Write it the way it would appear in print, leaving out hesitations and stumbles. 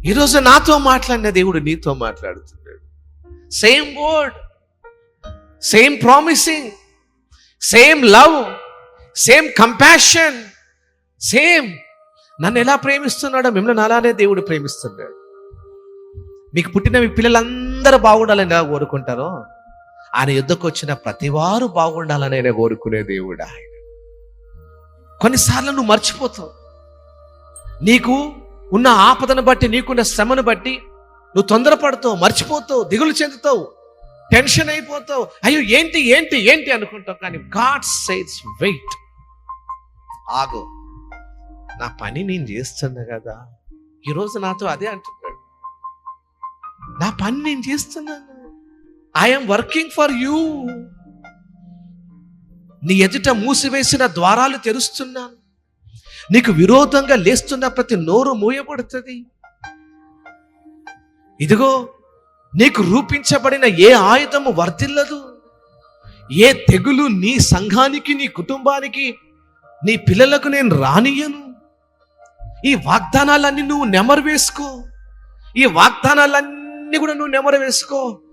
ఈరోజు నాతో మాట్లాడిన దేవుడు నీతో మాట్లాడుతున్నాడు. Same word, same promising, same love, same compassion, same. నన్ను ఎలా ప్రేమిస్తున్నాడో మిమ్మల్ని అలానే దేవుడు ప్రేమిస్తున్నాడు. మీకు పుట్టిన మీ పిల్లలందరూ బాగుండాలని ఎలా కోరుకుంటారో ఆయన యుద్ధకు వచ్చిన ప్రతివారు బాగుండాలని ఆయన కోరుకునే దేవుడు ఆయన. కొన్నిసార్లు నువ్వు మర్చిపోతావు. నీకు ఉన్న ఆపదను బట్టి, నీకున్న శ్రమను బట్టి నువ్వు తొందరపడతావు, మర్చిపోతావు, దిగులు చెందుతావు, టెన్షన్ అయిపోతావు. అయ్యో ఏంటి ఏంటి ఏంటి అనుకుంటావు. కానీ గాడ్ సేస్ వెయిట్, ఆగు, నా పని నేను చేస్తున్నా కదా. ఈరోజు నాతో అదే అంటున్నాడు, నా పని నేను చేస్తున్నాను. I'm working for you. నీ ఎదుట మూసివేసిన ద్వారాలు తెరుస్తున్నాను. నీకు విరోధంగా లేస్తున్న ప్రతి నోరు మూయబడుతుంది. ఇదిగో నీకు రూపించబడిన ఏ ఆయుధము వర్ధిల్లదు. ఏ తెగులు నీ సంఘానికి, నీ కుటుంబానికి, నీ పిల్లలకు నేను రానియను. ఈ వాగ్దానాలన్నీ నువ్వు నెమరు వేసుకో. ఈ వాగ్దానాలన్నీ కూడా నువ్వు నెమరు వేసుకో.